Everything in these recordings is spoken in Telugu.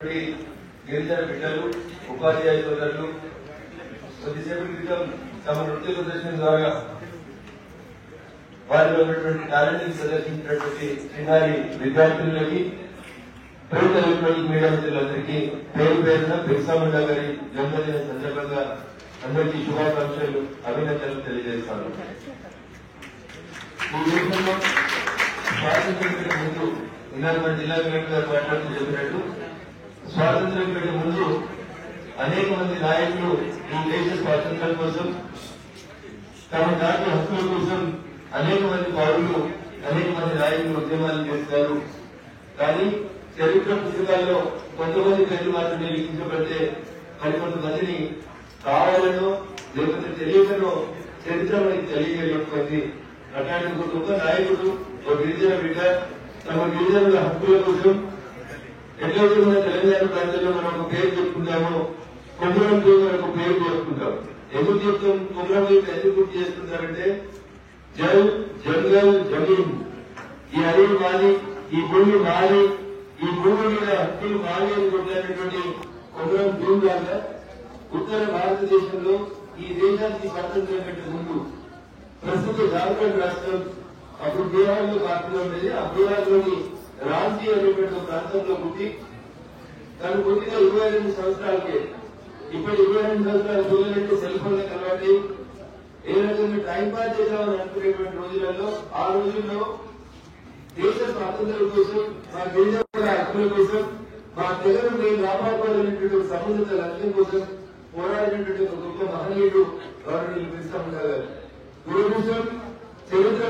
గిరిజన బిడ్డలు ఉపాధ్యాయ సోదరులు కొద్దిసేపటి క్రితం తమ నృత్య ప్రదర్శన ద్వారా వారిలో ఉన్నటువంటి టాలెంట్ ప్రదర్శించినటువంటి చిన్నారి విద్యార్థులకి ప్రింట్ ఎలక్ట్రానిక్ మీడియా మిత్రులందరికీ పేరు పేరున బిర్సా ముండా గారి జన్మదిన సందర్భంగా అందరికీ శుభాకాంక్షలు అభినందనలు తెలియజేస్తాను. ఈ దేశంలో స్వాతంత్ర్యం కంటే ముందు ఇందాక మన జిల్లా కలెక్టర్ గారు మాట్లాడుతూ చెప్పినట్టు స్వాతంత్ర్యం కంటే ముందు అనేక మంది నాయకులు ఈ దేశ స్వాతంత్ర్యం కోసం తమ జాతీయ హక్కుల కోసం అనేక మంది పౌరులు అనేక మంది నాయకులు ఉద్యమాలు చేస్తారు. కానీ చరిత్ర పుస్తకాల్లో కొంతమంది పేర్లు మాత్రమే లిఖించబడితే మరికొంతమందిని కావాలనో లేకపోతే తెలియకనో చరిత్ర మనకి తెలియజేయకపోయింది. అట్లాంటి ఒక గొప్ప నాయకుడు ఒక గిరిజన బిడ్డ తమ గిరిజనుల హక్కుల కోసం ఎట్లయితే మన తెలంగాణ ప్రాంతంలో మనం ఒక పేరు చెప్పుకుంటామో కొమరం భీం మనకు పేరు చెప్పుకుంటాం. ఎందుకు చెప్తాం? కొమరం భీం ఎందుకు గుర్తు చేసుకుంటారంటే జల్ జంగల్ జమీన్, ఈ అడవి మాది, ఈ భూమి మాది, ఈ భూమి మీద హక్కులు మాది అని కొట్లాడినటువంటి కొమరం భీం లాగా ఉత్తర భారతదేశంలో ఈ దేశానికి స్వాతంత్ర్యం కంటే ముందు ప్రస్తుత జార్ఖండ్ రాష్ట్రం అప్పుడు బీహార్ లో భారతలో ఉండేది. ఆ బీహార్ లోని రాంచీ అనేటువంటి ప్రాంతంలో పుట్టి తను పుట్టిన 22 సంవత్సరాలకే ఇప్పుడు 22 సంవత్సరాల పిల్లలంటే సెల్ ఫోన్ల కలవాటి ఏ రకంగా టైం పాస్ చేద్దామని అనుకునేటువంటి రోజులలో ఆ రోజుల్లో దేశ స్వాతంత్ర్యం కోసం మా గిరిజనుల హక్కుల కోసం మా తెగను మేము కాపాడుకోవాలనేటువంటి సమున్నత లక్ష్యం కోసం పోరాడినటువంటి ఒక గొప్ప మహనీయుడు గవర్నర్ బిర్సా ముండా గారు. దురదృష్టం చరిత్ర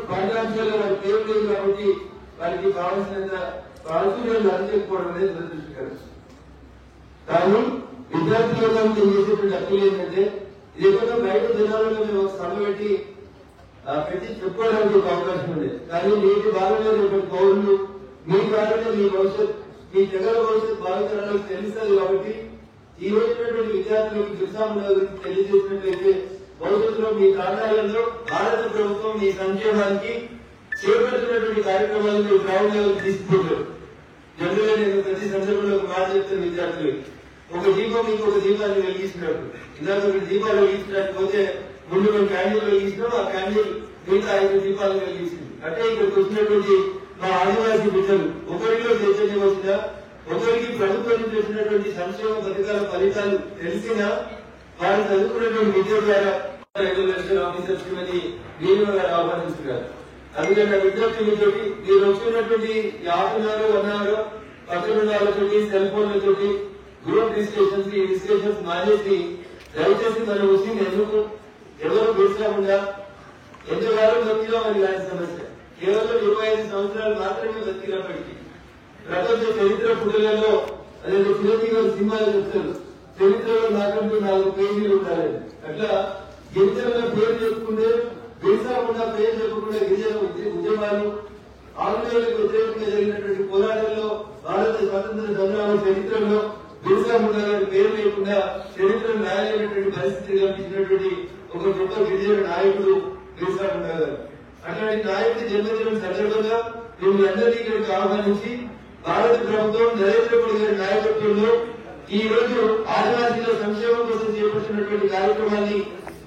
పాఠ్యాంశాల్లో వారి పేరు లేదు కాబట్టి వారికి కావాల్సినంత ప్రాచుర్యాలు అందజేయకపోవడం అనేది దురదృష్టకరం. కానీ విద్యార్థులుగా మేము చేసేటువంటి హక్కులు ఏంటంటే ఇది ఎక్కువగా బయట జనాలలో మేము ఒక సభ పెట్టి చెప్పుకోవడానికి ఒక అవకాశం ఉంది. కానీ నేటి భాగంలో రేపటి పౌరులు మీ ద్వారానే మీ భవిష్యత్, మీ తెగల భవిష్యత్ భావితరాలకు తెలుస్తుంది. కాబట్టి ఈ రోజున్నటువంటి విద్యార్థులకు బిర్సా ముండా గురించి తెలియజేసినట్లయితే భవిష్యత్తులో మీ ప్రాంతాలలో భారత ప్రభుత్వం మీ సంక్షేమానికి చేపడుతున్నటువంటి కార్యక్రమాలను మీరు గ్రౌండ్ లెవెల్ తీసుకుంటారు. జనరల్ గా నేను ప్రతి సందర్భంలో ఒక మాట చెప్తాను విద్యార్థులకి, ఒక దీపం మీకు ఒక దీపాన్ని వెలిగిస్తున్నట్టు ఇందాక ఒక దీపాలు వెలిగించడానికి పోతే ముందు మేము క్యాండిల్ వెలిగించినాం, ఆ క్యాండిల్ మిగతా 5 దీపాలను వెలిగించింది. అంటే ఇక్కడికి వచ్చినటువంటి మా ఆదివాసీ బిడ్డలు ఒకరిలో చైతన్యం వచ్చినా, ఒకరికి ప్రభుత్వం నుంచి వచ్చినటువంటి సంక్షేమ పథకాల ఫలితాలు తెలిసినా వారు చదువుకున్నటువంటి విద్య ద్వారా 5 లక్షల ఆఫీసర్స్ కింద వీరు గారు ఆహ్వానించారు. అందుకని విద్యార్థి మీతోటి మీరు వచ్చినటువంటి 50 1 అవర్ పక్కన వాళ్ళతోటి సెల్ ఫోన్లతోటి గ్రూప్ డిస్కషన్స్ ఈ డిస్కషన్స్ మానేసి దయచేసి మనం వచ్చింది ఎందుకు, ఎవరు బిర్సా ముండా ఎంతకాలం బతికినాం అని కాని సమస్య. కేవలం 25 సంవత్సరాలు మాత్రమే బతికినప్పటికీ ప్రపంచ చరిత్ర పుటలలో అదే చిరంజీవి గారు సినిమాలు చెప్తారు, చరిత్రలో నాకంటూ 4 పేజీలు ఉండాలని. అట్లా గిరిజనుల పేరు చెప్పుకుంటే బిర్సా ముండా పేరు చెప్పకుండా గిరిజన ఉద్యమాలు ఆంగ్లేయులకు వ్యతిరేకంగా జరిగినటువంటి పోరాటంలో భారత స్వాతంత్ర సంగ్రామ చరిత్రలో బిర్సా ముండా గారి పేరు లేకుండా చరిత్రను రాయలేనటువంటి పరిస్థితి కల్పించినటువంటి ఒక గొప్ప గిరిజన నాయకుడు బిర్సా ముండా గారు. అట్లాంటి నాయకుడి జన్మదినం సందర్భంగా మిమ్మల్ని అందరినీ ఇక్కడికి ఆహ్వానించి భారత ప్రభుత్వం నరేంద్ర మోడీ గారి నాయకత్వంలో ఈ రోజు ఆదివాసీల సంక్షేమం కోసం చేపడుతున్నటువంటి కార్యక్రమాన్ని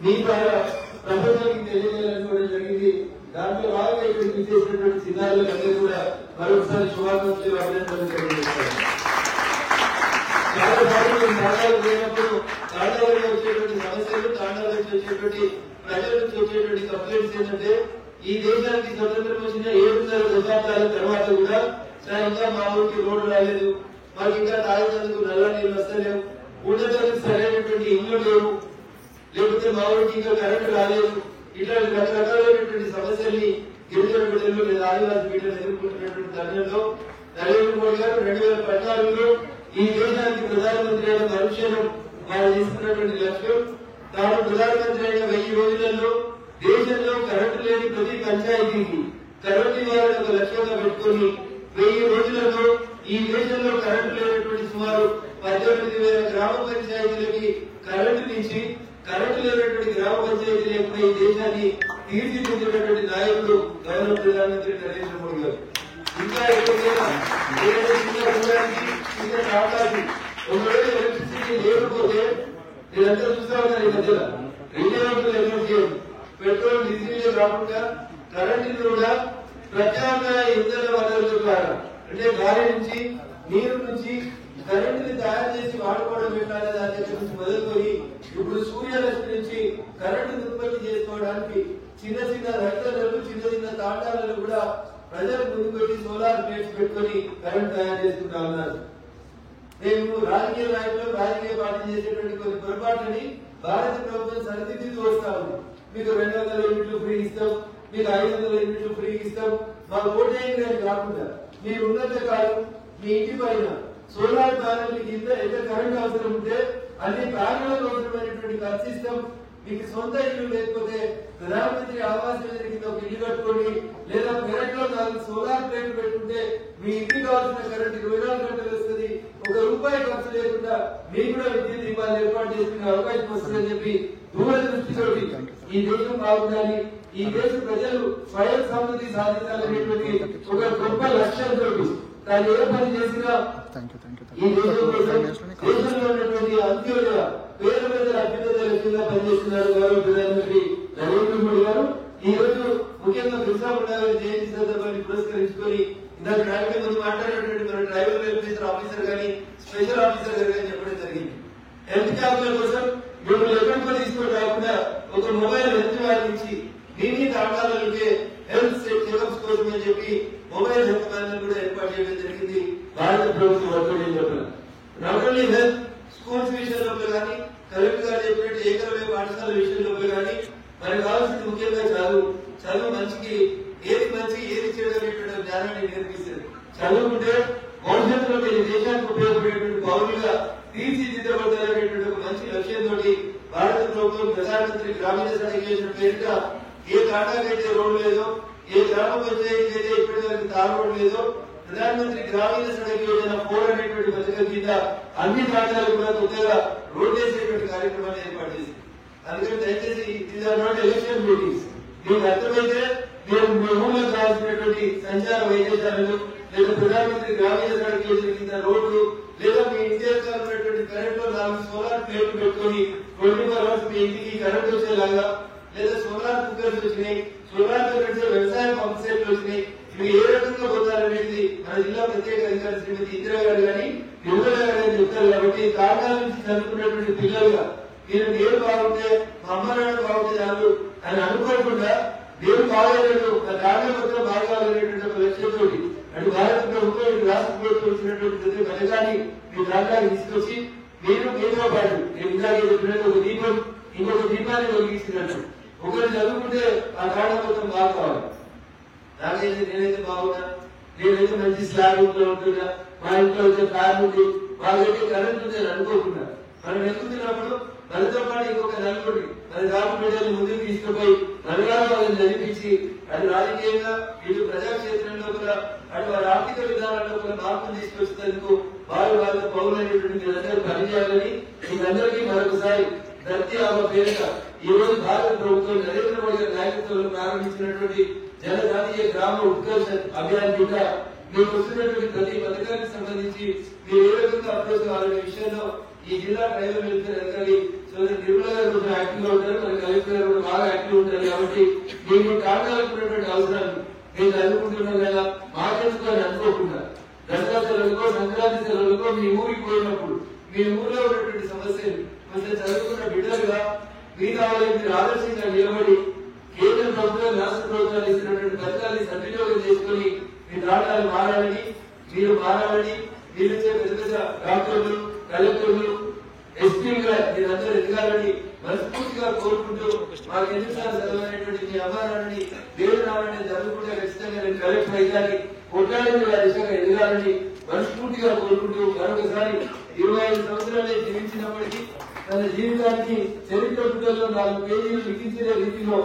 మీ ద్వారా ప్రపంచానికి తెలియజేయాలనుకోవడం జరిగింది. దాంట్లో భాగంగా ఇక్కడికి చేసినటువంటి చిన్నారులందరూ కూడా మరొకసారి శుభాకాంక్షలు అభినందనలు తెలియజేస్తారు. చాలా సార్లు మేము తాండాలు పోయినప్పుడు తాండాలలో వచ్చేటువంటి సమస్యలు, తాండాల నుంచి వచ్చేటువంటి ప్రజల నుంచి వచ్చేటువంటి కంప్లైంట్స్ ఏంటంటే ఈ దేశానికి స్వతంత్రం వచ్చిన 7.5 దశాబ్దాల తర్వాత కూడా ఇంకా మా ఊరికి రోడ్డు రాలేదు, మాకు ఇంకా తాగేందుకు నల్ల నీళ్ళు వస్తలేవు, ఉండడానికి సరైనటువంటి ఇల్లు లేవు, లేకపోతే మా ఊరికి ఇంకా కరెంటు రాలేదు, ఇట్లాంటి రకరకాలైనటువంటి సమస్యల్ని గిరిజన బిడ్డలు లేదా ఆదివాసీ బిడ్డలు ఎదుర్కొంటున్నటువంటి తరుణంలో నరేంద్ర మోడీ గారు 2014లో ఈ దేశానికి ప్రధానమంత్రి అయిన మరుక్షణం వారు తీసుకున్నటువంటి లక్ష్యం తాను ప్రధానమంత్రి అయిన 1000 రోజులలో దేశంలో కరెంటు లేని ప్రతి పంచాయతీకి కరెంటు ఇవ్వాలని ఒక లక్ష్యంగా పెట్టుకుని 1000 రోజులలో ఈ దేశంలో కరెంటు లేనటువంటి సుమారు 18,000 గ్రామ పంచాయతీలకి కరెంటునిచ్చి కరెంటు లేనటువంటి గ్రామ పంచాయతీ లేకుండా ఈ దేశాన్ని తీర్చిదిద్దినటువంటి నాయకుడు గౌరవ ప్రధానమంత్రి నరేంద్ర మోడీ గారు. ఇంకా ఎక్కడికైనా ఇక్కడ మీరంతా చూస్తా ఉన్నారు ఈ మధ్యలో రిన్యూవబుల్ ఎనర్జీ పెట్రోల్ డీజిల్ కాకుండా కరెంట్ కూడా ప్రత్యామ్నాయ ఇంధన వనరుల ద్వారా అంటే గాలి నుంచి నీరు నుంచి కరెంటుని తయారు చేసి వాడుకోవడం ఎట్లానే దాని దగ్గర నుంచి మొదలుకొని ఇప్పుడు సూర్యరశ్మి నుంచి కరెంటుని ఉత్పత్తి చేసుకోవడానికి చిన్న చిన్న రైతులను చిన్న చిన్న తాటాలను కూడా ప్రజలు ముందు పెట్టి సోలార్ ప్లేట్స్ పెట్టుకొని కరెంట్ తయారు చేసుకుంటా ఉన్నారు. మేము రాజకీయ నాయకులు రాజకీయ పార్టీ చేసేటువంటి కొన్ని పొరపాట్లని భారత ప్రభుత్వం సరిదిద్దుతూ వస్తా ఉంది. మీకు 200 యూనిట్లు ఫ్రీ ఇస్తాం, మీకు 500 యూనిట్లు ఫ్రీ ఇస్తాం, మా ఓటేయండి అని కాకుండా మీరు ఉన్నత కాలం మీ ఇంటి పైన సోలార్ ప్యానెల్ కింద ఎంత కరెంట్ అవసరం ఉంటే అన్ని ప్యానెల్ అవసరమైనటువంటి ఖర్చు ఇస్తాం. మీకు సొంత ఇల్లు లేకపోతే ప్రధానమంత్రి ఆవాస్ యోజన కింద ఒక ఇల్లు కట్టుకోండి, లేదా పెరట్లో 4 సోలార్ ప్లేట్లు పెట్టుకుంటే మీ ఇంటికి కావాల్సిన కరెంట్ 24 గంటలు వస్తుంది. ₹1 ఖర్చు లేకుండా మీకు కూడా విద్యుత్ దీపాలు ఏర్పాటు చేసుకునే అవకాశం వస్తుందని చెప్పి దూరదృష్టితోటి ఈ దేశం బాగుండాలి, ఈ దేశ ప్రజలు స్వయం సమృద్ధి సాధించాలనేటువంటి ఒక గొప్ప లక్ష్యంతో దాన్ని ఏ పని చేసినా ఈ దేశం కోసం దేశంలో ఉన్నటువంటి అంత్యోదయ పేద ప్రజల అభ్యుదయ లక్ష్యంగా పనిచేస్తున్నారు గౌరవ ప్రధానమంత్రి నరేంద్ర మోడీ గారు. ఈ రోజు ముఖ్యంగా బిర్సా ముండా గారి జయంతి సందర్భాన్ని పురస్కరించుకొని ఇందాక నాయకుల ముందు మాట్లాడినటువంటి మన ట్రైబల్ వెల్ఫేర్ ఆఫీసర్ గానీ స్పెషల్ ఆఫీసర్ గారు కానీ చెప్పడం జరిగింది. హెల్త్ క్యాంపుల కోసం మిమ్మల్ని ఎక్కడికో తీసుకొని రాకుండా ఒక మొబైల్ హెల్త్ వ్యాన్ ఇచ్చి మీ తాటాలకే హెల్త్ చెకప్స్ కోసం అని చెప్పి మొబైల్ హెల్త్ వ్యాన్ కూడా ఏర్పాటు చేయడం జరిగింది భారత ప్రభుత్వం వర్గం. నాట్ ఓన్లీ హెల్త్ స్కూల్స్ విషయంలో కానీ కలెక్టర్ గారు చెప్పినట్టు ఏకలవ్య పాఠశాల విషయంలో కానీ మనకు కావాల్సింది ముఖ్యంగా చదువు మంచికి ఏది మంచి ఏది చెడు అనేటువంటి జ్ఞానాన్ని నేర్పిస్తుంది. చదువుకుంటే భవిష్యత్తులో మీరు దేశానికి ఉపయోగపడేటువంటి పౌరులుగా తీర్చిదిద్దబడతారనేటువంటి ఒక మంచి లక్ష్యంతో భారత ప్రభుత్వం ప్రధానమంత్రి గ్రామీణ సడక్ యోజన పేరిట ఏ తాటాకైతే రోడ్డు లేదో, ఏ గ్రామ పంచాయతీ అయితే ఇప్పటి వరకు తారు రోడ్డు లేదో, ప్రధానమంత్రి గ్రామీణ సడక్ యోజన 4 అనేటువంటి పథకం కింద అన్ని తాటాలు కూడా కొత్తగా రోడ్డు వేసేటువంటి కార్యక్రమాన్ని ఏర్పాటు చేసింది. అందుకని దయచేసి these are not election meetings. మీకు అర్థమైతే మీరు మీ ఊళ్ళో కావాల్సినటువంటి సంచార వైద్యశాలలు లేదా ప్రధానమంత్రి గ్రామీణ సడక్ యోజన కింద రోడ్లు లేదా మీ ఇంటి ఉన్నటువంటి కరెంట్ లో 4 సోలార్ ప్లేట్లు పెట్టుకుని 24 అవర్స్ మీ ఇంటికి కరెంట్ వచ్చేలాగా, లేదా సోలార్ కుక్కర్స్ వచ్చినాయి, సోలార్ తో నడిచే వ్యవసాయ పంప్ సెట్లు వచ్చినాయి. ఇవి ఏ రకంగా పోతారనేది మన జిల్లా ప్రత్యేక అధికారి శ్రీమతి ఇందిరా గారు కానీ నిర్మల గారు కానీ చెప్తారు. కాబట్టి కారణాల నుంచి చదువుకున్నటువంటి పిల్లలుగా మీరు నేను బాగుంటే మా అమ్మ నాన్న బాగుంటే చాలు అని అనుకోకుండా నేను బాగాలేదు నా తాత మొత్తం బాగాలనేటువంటి ఒక లక్ష్యంతో అటు భారత ప్రభుత్వం ఇటు రాష్ట్ర ప్రభుత్వం వచ్చినటువంటి ప్రతి పథకాన్ని మీ దాంట్లోకి తీసుకొచ్చి మీరు మీతో పాటు నేను ఇందాక చెప్పినట్టు ఒక దీపం ఇంకొక దీపాన్ని వెలిగిస్తున్నట్టు ఒకరు చదువుకుంటే ఆ తాట మొత్తం బాగా కావాలి. నాకైతే నేనైతే బాగున్నా, నేనైతే మంచి స్లాబ్ ఇంట్లో ఉంటున్నా, మా ఇంట్లో వచ్చే కార్ ఉంది, వాళ్ళకి కరెంట్ ఉంది అని అనుకోకుండా మనం ఎక్కుతున్నప్పుడు మనతో పాటు ఇంకొక నలుగురి మన జాబు బిడ్డలు ముందుకు తీసుకుపోయి నలుగురు వాళ్ళని చదివించి అటు రాజకీయంగా ఇటు ప్రజాక్షేత్రంలో కూడా అటు వారి ఆర్థిక విధానాల్లో కూడా మార్పులు తీసుకొచ్చేందుకు వారు వాళ్ళ పౌరులైనటువంటి మీరందరూ పనిచేయాలని మీకందరికీ మరొకసారి ధర్తీ ఆమె పేరుగా ఈ రోజు భారత ప్రభుత్వం నరేంద్ర మోడీ గారి నాయకత్వంలో ప్రారంభించినటువంటి జనజాతీయ గ్రామ ఉత్కర్ష అభియాన్ కింద మీకు వస్తున్నటువంటి ప్రతి పథకానికి సంబంధించి మీరు ఏ రకంగా అప్రోచ్ కావాలనే విషయంలో ఈ జిల్లా ట్రైబల్ వెల్ఫేర్ అధికారి సోదరి నిర్మల గారు కొంచెం యాక్టివ్ గా ఉంటారు, మన కలెక్టర్ గారు కూడా బాగా యాక్టివ్ ఉంటారు. కాబట్టి మీకు కారణాలకు ఉన్నటువంటి అవసరాలు మీరు చదువుకుంటున్నాం కదా మాకెందుకు అని అనుకోకుండా దసరా సెలవులకో సంక్రాంతి సెలవులకో మీ ఊరికి పోయినప్పుడు మీ ఊరిలో ఉన్నటువంటి సమస్యలు కొంచెం చదువుకున్న బిడ్డలుగా మీ కావాలి మీరు ఆదర్శంగా నిలబడి కేంద్ర ప్రభుత్వం రాష్ట్ర ప్రభుత్వాలు ఇచ్చినటువంటి పథకాన్ని సద్వినియోగం చేసుకుని మీ దాటాలు మారాలని మీరు మారాలని మీరు పెద్ద పెద్ద డాక్టర్లు కలెక్టర్లు ఎస్పీగా మీరందరూ ఎదగాలని మనస్ఫూర్తిగా కోరుకుంటూ మాకు ఎన్నిసార్లు చదవనేటువంటి మీ అమ్మానాన్ని దేవుడు రావాలని చదువుకుంటే ఖచ్చితంగా నేను కలెక్టర్ అయ్యాలని కొట్టాలని మీరు ఆ దిశగా ఎదగాలని మనస్ఫూర్తిగా కోరుకుంటూ మరొకసారి 25 సంవత్సరాలే జీవించినప్పటికీ తన జీవితానికి చరిత్ర పుటల్లో 4 పేజీలు లిఖించిన రీతిలో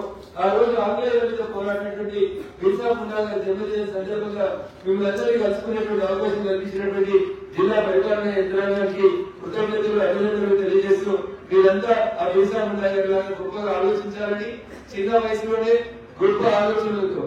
ఆ రోజు ఆంగ్లేయుల మీద పోరాడినటువంటి బిర్సా ముండా గారి జన్మదిన సందర్భంగా మిమ్మల్ని అందరికీ కలుసుకునేటువంటి అవకాశం కల్పించినటువంటి జిల్లా పరిపాలన యంత్రాంగానికి కృతజ్ఞతలు అభినందనలు తెలియజేస్తూ మీరంతా ఆ బిర్సా ముండా గారి లాగా గొప్పగా ఆలోచించాలని చిన్న వయసులోనే గొప్ప ఆలోచనలతో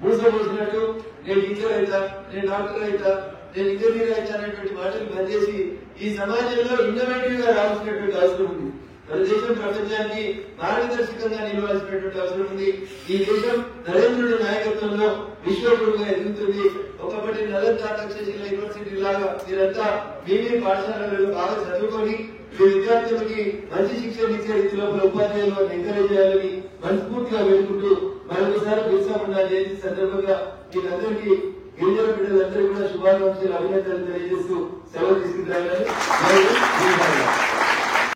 మూసపోసినట్టు నేను టీచర్ అవుతా, నేను డాక్టర్ అవుతా, నేను ఇంజనీర్ అవుతా అనేటువంటి మాట పార్టీలు పనిచేసి ఈ సమాజంలో ఇన్నోవేటివ్ గా రావాల్సినటువంటి అవసరం ఉంది. మన దేశం ప్రపంచానికి మార్గదర్శకంగా నిలవాల్సినటువంటి అవసరం ఉంది. ఈ దేశం నరేంద్రుడి నాయకత్వంలో విశ్వగురుగా ఎదుగుతుంది. ఒకప్పటి నలంద తక్షశిల యూనివర్సిటీ లాగా మీరంతా మీ పాఠశాలలో బాగా చదువుకొని మీ విద్యార్థులకి మంచి శిక్షణ ఇచ్చే రీతిలో ఉపాధ్యాయులను ఎంకరేజ్ చేయాలని మనస్ఫూర్తిగా వేడుకుంటూ మరొకసారి బిర్సా ముండా జయంతి సందర్భంగా మీరందరికీ గిరిజన బిడ్డలందరికీ కూడా శుభాకాంక్షలు అభినందనలు తెలియజేస్తూ సెలవు తీసుకుంటారని